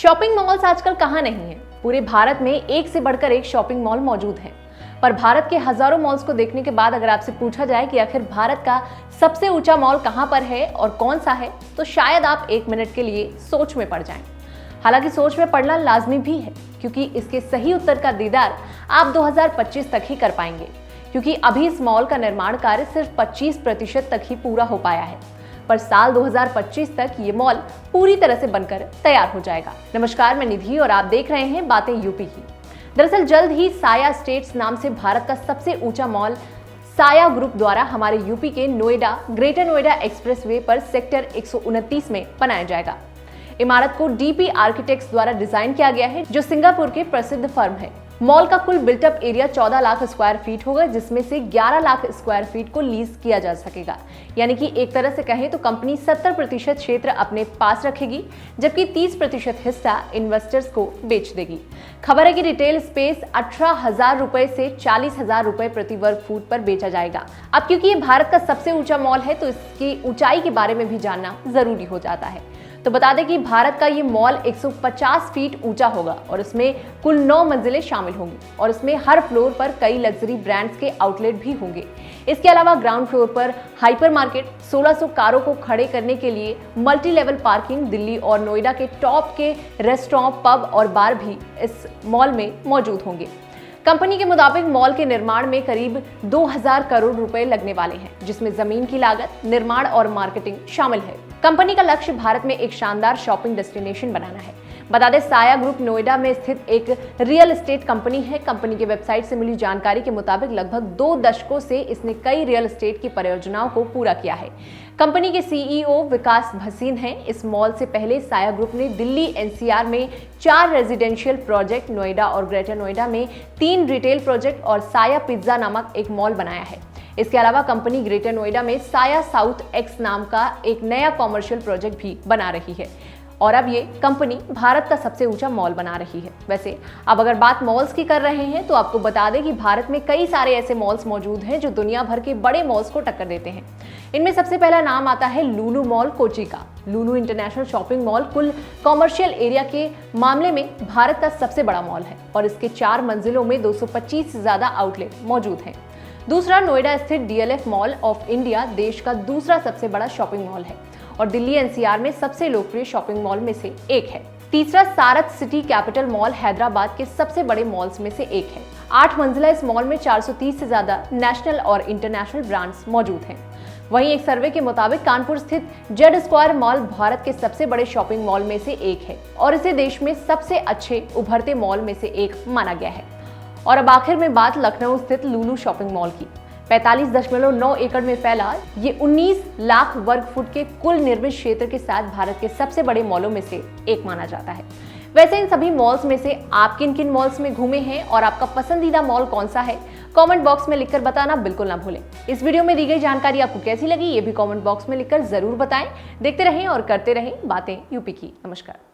Shopping malls आजकल कहाँ नहीं है। पूरे भारत में एक से बढ़कर एक शॉपिंग मॉल मौजूद हैं। पर भारत के हजारों मॉल्स को देखने के बाद अगर आपसे पूछा जाए कि आखिर भारत का सबसे ऊंचा मॉल कहां पर है और कौन सा है, तो शायद आप 1 मिनट के लिए सोच में पड़ जाएं। हालांकि सोच में पड़ना लाजमी भी है, क्योंकि इसके सही उत्तर का दीदार आप 2025 तक ही कर पाएंगे, क्योंकि अभी इस मॉल का निर्माण कार्य सिर्फ 25% तक ही पूरा हो पाया है। पर साल 2025 तक ये मॉल पूरी तरह से बनकर तैयार हो जाएगा। नमस्कार, मैं निधि और आप देख रहे हैं बातें यूपी की। दरअसल जल्द ही साया स्टेट्स नाम से भारत का सबसे ऊंचा मॉल साया ग्रुप द्वारा हमारे यूपी के नोएडा ग्रेटर नोएडा एक्सप्रेसवे पर सेक्टर 129 में बनाया जाएगा। इमारत को डीपी आर्किटेक्ट्स द्वारा डिजाइन किया गया है, जो सिंगापुर के प्रसिद्ध फर्म है। मॉल का कुल built up area 14 lakh square feet होगा, जिसमें से 11 लाख स्क्वायर फीट को लीज किया जा सकेगा। यानी कि एक तरह से कहें तो कंपनी 70% क्षेत्र अपने पास रखेगी, जबकि 30% हिस्सा इन्वेस्टर्स को बेच देगी। खबर है कि रिटेल स्पेस 18,000 रुपए से 40,000 रुपए प्रति वर्ग फुट पर बेचा जाएगा। अब क्योंकि ये भारत का सबसे ऊंचा मॉल है, तो इसकी ऊंचाई के बारे में भी जानना जरूरी हो जाता है। तो बता दें कि भारत का ये मॉल 150 फीट ऊंचा होगा और इसमें कुल 9 मंजिलें शामिल होंगी और इसमें हर फ्लोर पर कई लग्जरी ब्रांड्स के आउटलेट भी होंगे। इसके अलावा ग्राउंड फ्लोर पर हाइपर मार्केट, 1600 कारों को खड़े करने के लिए मल्टी लेवल पार्किंग, दिल्ली और नोएडा के टॉप के रेस्टोरेंट, पब और बार भी इस मॉल में मौजूद होंगे। कंपनी के मुताबिक मॉल के निर्माण में करीब 2000 करोड़ रुपए लगने वाले हैं, जिसमें जमीन की लागत, निर्माण और मार्केटिंग शामिल है। कंपनी का लक्ष्य भारत में एक शानदार शॉपिंग डेस्टिनेशन बनाना है। बता दें, साया ग्रुप नोएडा में स्थित एक रियल एस्टेट कंपनी है। कंपनी की वेबसाइट से मिली जानकारी के मुताबिक लगभग 2 दशकों से इसने कई रियल एस्टेट की परियोजनाओं को पूरा किया है। कंपनी के सीईओ विकास भसीन हैं। इस मॉल से पहले साया ग्रुप ने दिल्ली एनसीआर में 4 रेजिडेंशियल प्रोजेक्ट, नोएडा और ग्रेटर नोएडा में 3 रिटेल प्रोजेक्ट और साया पिज्जा नामक एक मॉल बनाया है। इसके अलावा कंपनी ग्रेटर नोएडा में साया साउथ एक्स नाम का एक नया कॉमर्शियल प्रोजेक्ट भी बना रही है और अब ये कंपनी भारत का सबसे ऊंचा मॉल बना रही है। वैसे अब अगर बात मॉल्स की कर रहे हैं, तो आपको बता दें कि भारत में कई सारे ऐसे मॉल्स मौजूद हैं जो दुनिया भर के बड़े मॉल्स को टक्कर देते हैं। इनमें सबसे पहला नाम आता है लुलु मॉल कोची का। लुलु इंटरनेशनल शॉपिंग मॉल कुल कॉमर्शियल एरिया के मामले में भारत का सबसे बड़ा मॉल है और इसके 4 मंजिलों में 225 से ज्यादा आउटलेट मौजूद हैं। दूसरा, नोएडा स्थित डीएलएफ मॉल ऑफ इंडिया देश का दूसरा सबसे बड़ा शॉपिंग मॉल है और दिल्ली एनसीआर में सबसे लोकप्रिय शॉपिंग मॉल में से एक है। तीसरा, सारथ सिटी कैपिटल मॉल हैदराबाद के सबसे बड़े मॉल्स में से एक है। 8 मंजिला इस मॉल में 430 से ज्यादा नेशनल और इंटरनेशनल ब्रांड्स मौजूद हैं। वहीं एक सर्वे के मुताबिक कानपुर स्थित जेड स्क्वायर मॉल भारत के सबसे बड़े शॉपिंग मॉल में से एक है और इसे देश में सबसे अच्छे उभरते मॉल में से एक माना गया है। और अब आखिर में बात लखनऊ स्थित लुलु शॉपिंग मॉल की। 45.9 एकड़ में फैला ये 19 लाख वर्ग फुट के कुल निर्मित क्षेत्र के साथ भारत के सबसे बड़े मॉलों में से एक माना जाता है। वैसे इन सभी मॉल्स में से आप किन किन मॉल्स में घूमे हैं और आपका पसंदीदा मॉल कौन सा है, कमेंट बॉक्स में लिखकर बताना बिल्कुल ना भूलें। इस वीडियो में दी गई जानकारी आपको कैसी लगी, ये भी कमेंट बॉक्स में लिखकर जरूर बताएं। देखते रहें और करते रहें बातें यूपी की। नमस्कार।